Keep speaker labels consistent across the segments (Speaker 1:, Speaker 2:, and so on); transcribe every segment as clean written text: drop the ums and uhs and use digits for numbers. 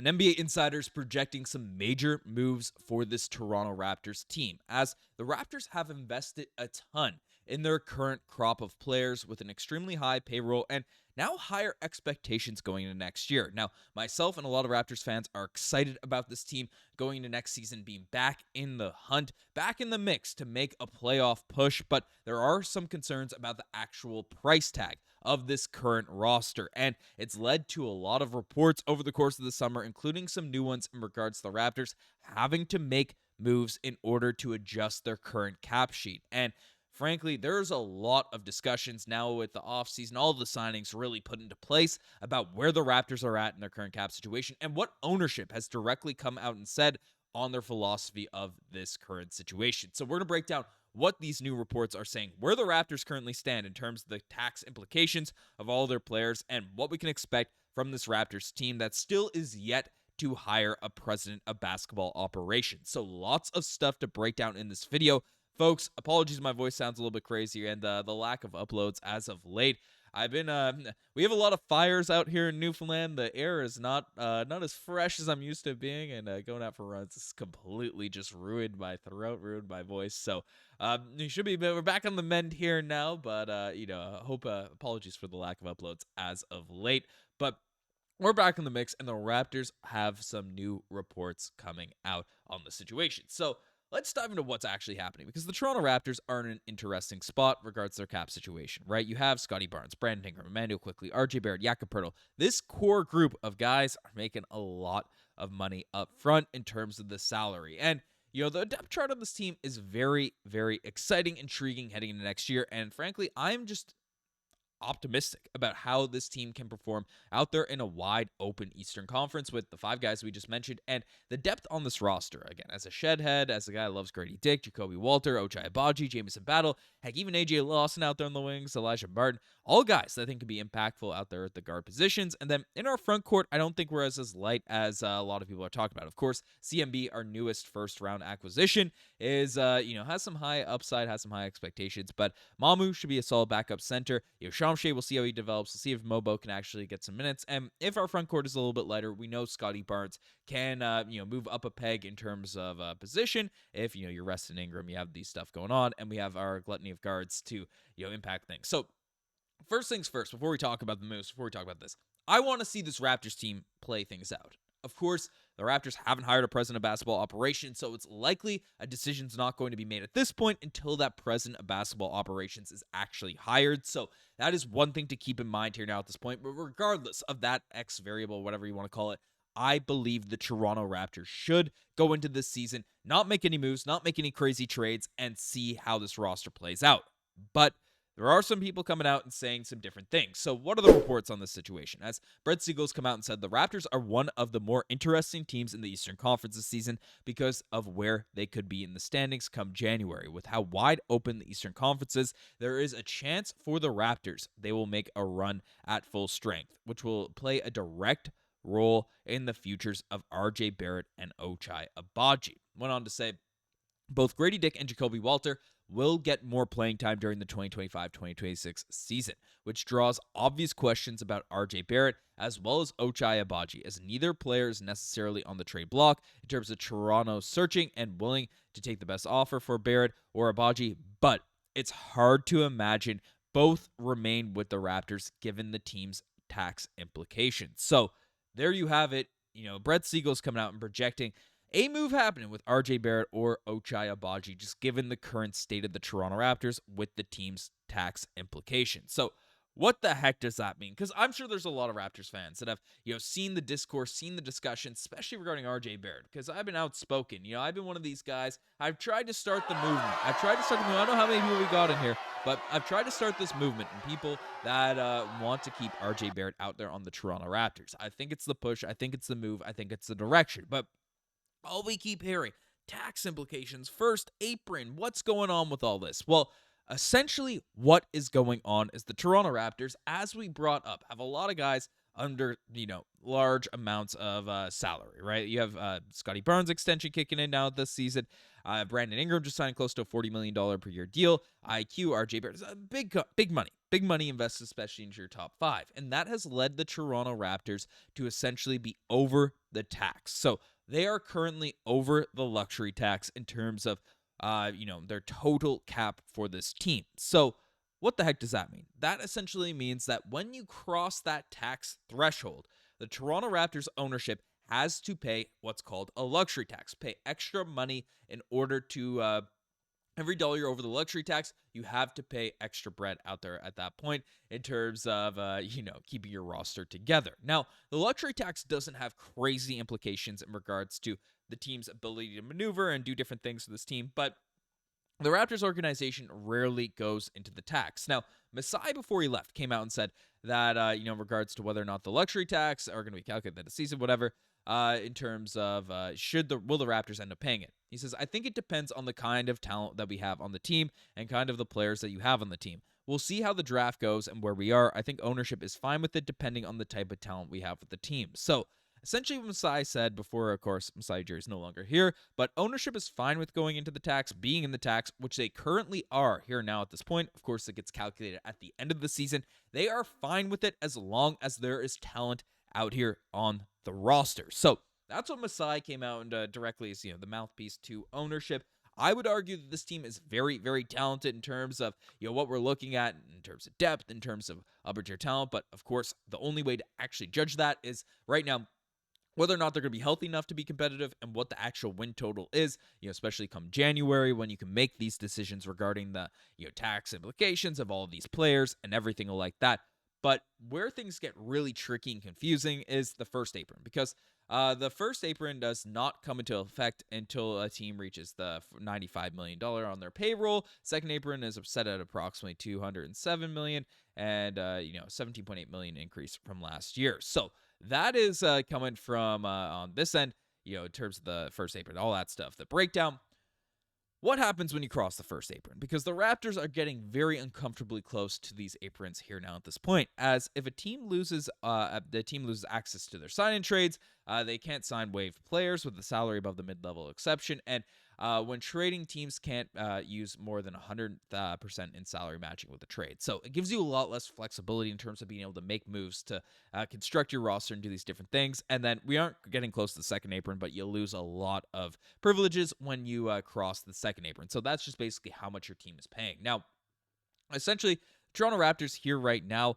Speaker 1: An NBA insider is projecting some major moves for this Toronto Raptors team, as the Raptors have invested a ton in their current crop of players with an extremely high payroll and now higher expectations going into next year. Now, myself and a lot of Raptors fans are excited about this team going into next season being back in the hunt, back in the mix to make a playoff push, but there are some concerns about the actual price tag of this current roster, and it's led to a lot of reports over the course of the summer, including some new ones in regards to the Raptors having to make moves in order to adjust their current cap sheet. And frankly, there's a lot of discussions now with the offseason, all of the signings really put into place about where the Raptors are at in their current cap situation and what ownership has directly come out and said on their philosophy of this current situation. So we're going to break down what these new reports are saying, where the Raptors currently stand in terms of the tax implications of all their players, and what we can expect from this Raptors team that still is yet to hire a president of basketball operations. So lots of stuff to break down in this video. Folks, apologies, my voice sounds a little bit crazy, and the lack of uploads as of late. We have a lot of fires out here in Newfoundland. The air is not as fresh as I'm used to being, and going out for runs has completely just ruined my throat, ruined my voice. So we're back on the mend here now, but apologies for the lack of uploads as of late. But we're back in the mix, and the Raptors have some new reports coming out on the situation. So let's dive into what's actually happening, because the Toronto Raptors are in an interesting spot regards to their cap situation, right? You have Scottie Barnes, Brandon Ingram, Immanuel Quickley, RJ Barrett, Jakob Poeltl. This core group of guys are making a lot of money up front in terms of the salary. And, the depth chart on this team is very, very exciting, intriguing heading into next year. And frankly, I'm just optimistic about how this team can perform out there in a wide open Eastern Conference with the five guys we just mentioned, and the depth on this roster. Again, as a shed head, as a guy who loves Gradey Dick, Jacoby Walter, Ochai Agbaji, Jamison Battle, heck, even AJ Lawson out there on the wings, Elijah Martin, all guys that I think could be impactful out there at the guard positions. And then in our front court, I don't think we're as light as a lot of people are talking about. Of course, CMB, our newest first round acquisition, is has some high upside, has some high expectations, but Mamu should be a solid backup center. Sean Shea, we'll see how he develops. We'll see if Mobo can actually get some minutes. And if our front court is a little bit lighter, we know Scottie Barnes can move up a peg in terms of position. If you're resting Ingram, you have these stuff going on, and we have our gluttony of guards to impact things. So first things first, before we talk about the moves, before we talk about this, I want to see this Raptors team play things out. Of course, the Raptors haven't hired a president of basketball operations, so it's likely a decision's not going to be made at this point until that president of basketball operations is actually hired. So that is one thing to keep in mind here now at this point. But regardless of that X variable, whatever you want to call it, I believe the Toronto Raptors should go into this season, not make any moves, not make any crazy trades, and see how this roster plays out. But there are some people coming out and saying some different things. So what are the reports on this situation? As Brett Siegel's come out and said, the Raptors are one of the more interesting teams in the Eastern Conference this season because of where they could be in the standings come January. With how wide open the Eastern Conference is, there is a chance for the Raptors they will make a run at full strength, which will play a direct role in the futures of RJ Barrett and Ochai Agbaji. Went on to say, both Gradey Dick and Jacoby Walter will get more playing time during the 2025-2026 season, which draws obvious questions about RJ Barrett as well as Ochai Agbaji, as neither player is necessarily on the trade block in terms of Toronto searching and willing to take the best offer for Barrett or Agbaji, but it's hard to imagine both remain with the Raptors given the team's tax implications. So there you have it. Brett Siegel's coming out and projecting a move happening with RJ Barrett or Ochai Agbaji, just given the current state of the Toronto Raptors with the team's tax implications. So what the heck does that mean? Because I'm sure there's a lot of Raptors fans that have seen the discourse, seen the discussion, especially regarding RJ Barrett, because I've been outspoken. I've been one of these guys. I've tried to start the movement. I don't know how many people we got in here, but I've tried to start this movement and people that want to keep RJ Barrett out there on the Toronto Raptors. I think it's the push. I think it's the move. I think it's the direction. But all we keep hearing, tax implications, first apron, what's going on with all this? Well, essentially what is going on is the Toronto Raptors, as we brought up, have a lot of guys under, large amounts of salary, right? You have Scottie Barnes extension kicking in now this season. Brandon Ingram just signed close to a $40 million per year deal. IQ, RJ Barrett, big money. big money invested, especially into your top five. And that has led the Toronto Raptors to essentially be over the tax. So they are currently over the luxury tax in terms of, their total cap for this team. So what the heck does that mean? That essentially means that when you cross that tax threshold, the Toronto Raptors ownership has to pay what's called a luxury tax, pay extra money in order to every dollar you're over the luxury tax, you have to pay extra bread out there at that point in terms of, keeping your roster together. Now, the luxury tax doesn't have crazy implications in regards to the team's ability to maneuver and do different things for this team, but the Raptors organization rarely goes into the tax. Now, Masai, before he left, came out and said that, in regards to whether or not the luxury tax are going to be calculated this season, whatever, in terms of will the Raptors end up paying it? He says, I think it depends on the kind of talent that we have on the team and kind of the players that you have on the team. We'll see how the draft goes and where we are. I think ownership is fine with it depending on the type of talent we have with the team. So, essentially what Masai said before, of course, Masai Ujiri is no longer here, but ownership is fine with going into the tax, being in the tax, which they currently are here now at this point. Of course, it gets calculated at the end of the season. They are fine with it as long as there is talent out here on the roster. So that's what Masai came out and directly as, the mouthpiece to ownership. I would argue that this team is very, very talented in terms of, what we're looking at in terms of depth, in terms of upper tier talent. But of course, the only way to actually judge that is right now whether or not they're going to be healthy enough to be competitive and what the actual win total is, especially come January when you can make these decisions regarding the, tax implications of all of these players and everything like that. But where things get really tricky and confusing is the first apron, because the first apron does not come into effect until a team reaches the $95 million on their payroll. Second apron is set at approximately $207 million and, $17.8 million increase from last year. So that is coming from on this end, in terms of the first apron, all that stuff. The breakdown. What happens when you cross the first apron? Because the Raptors are getting very uncomfortably close to these aprons here now at this point. As if the team loses access to their sign-in trades, they can't sign waived players with a salary above the mid-level exception, and when trading, teams can't use more than 100% in salary matching with the trade. So it gives you a lot less flexibility in terms of being able to make moves to construct your roster and do these different things. And then we aren't getting close to the second apron, but you lose a lot of privileges when you cross the second apron. So that's just basically how much your team is paying. Now, essentially, Toronto Raptors here right now,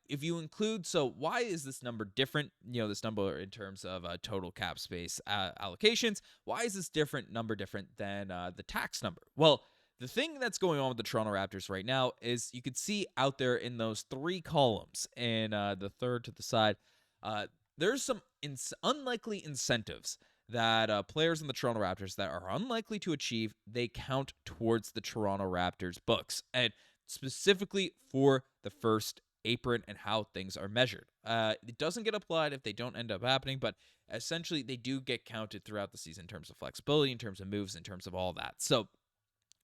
Speaker 1: if you include, so why is this number different? This number in terms of total cap space allocations, why is this number different than the tax number? Well, the thing that's going on with the Toronto Raptors right now is you could see out there in those three columns and the third to the side, there's some unlikely incentives that players in the Toronto Raptors that are unlikely to achieve, they count towards the Toronto Raptors books. And specifically for the first apron and how things are measured. It doesn't get applied if they don't end up happening, but essentially they do get counted throughout the season in terms of flexibility, in terms of moves, in terms of all that. So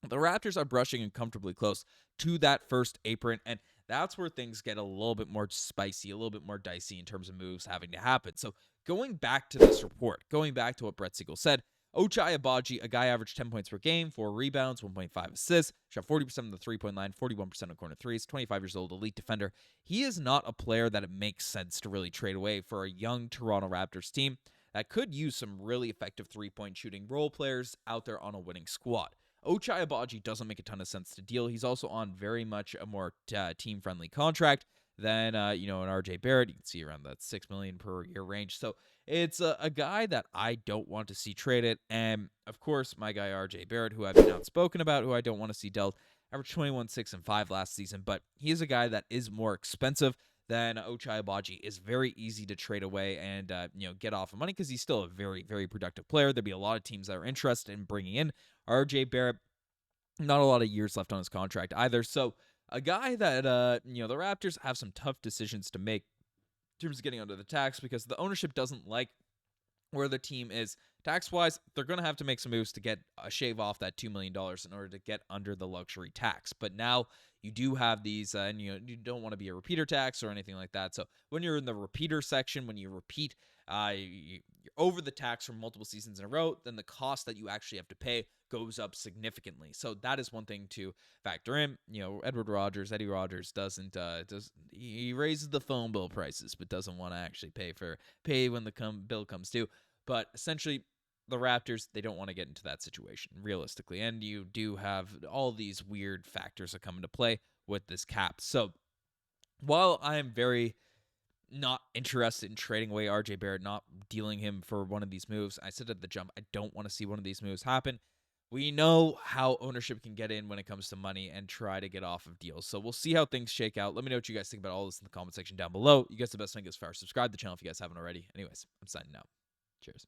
Speaker 1: the Raptors are brushing uncomfortably close to that first apron, and that's where things get a little bit more spicy, a little bit more dicey in terms of moves having to happen. So going back to this report, going back to what Brett Siegel said, Ochai Agbaji, a guy averaged 10 points per game, 4 rebounds, 1.5 assists, shot 40% of the three-point line, 41% of corner threes, 25 years old, elite defender. He is not a player that it makes sense to really trade away for a young Toronto Raptors team that could use some really effective three-point shooting role players out there on a winning squad. Ochai Agbaji doesn't make a ton of sense to deal. He's also on very much a more team-friendly contract than, an RJ Barrett. You can see around that $6 million per year range. So it's a guy that I don't want to see traded. And, of course, my guy RJ Barrett, who I've been outspoken about, who I don't want to see dealt, averaged 21, 6, and 5 last season. But he is a guy that is more expensive than Ochai Agbaji. Is very easy to trade away and, get off of money because he's still a very, very productive player. There'd be a lot of teams that are interested in bringing in RJ Barrett. Not a lot of years left on his contract either. So a guy that, the Raptors have some tough decisions to make in terms of getting under the tax because the ownership doesn't like where the team is tax-wise. They're going to have to make some moves to get shave off that $2 million in order to get under the luxury tax. But now you do have these, and you don't want to be a repeater tax or anything like that. So when you're in the repeater section, when you repeat You're over the tax for multiple seasons in a row, then the cost that you actually have to pay goes up significantly. So that is one thing to factor in. Eddie Rogers he raises the phone bill prices, but doesn't want to actually pay when the bill comes due. But essentially, the Raptors, they don't want to get into that situation realistically, and you do have all these weird factors that come into play with this cap. So while I am very not interested in trading away RJ Barrett, not dealing him for one of these moves, I said at the jump, I don't want to see one of these moves happen. We know how ownership can get in when it comes to money and try to get off of deals. So we'll see how things shake out. Let me know what you guys think about all this in the comment section down below. You guys, the best thing is far. Subscribe to the channel if you guys haven't already. Anyways, I'm signing out. Cheers.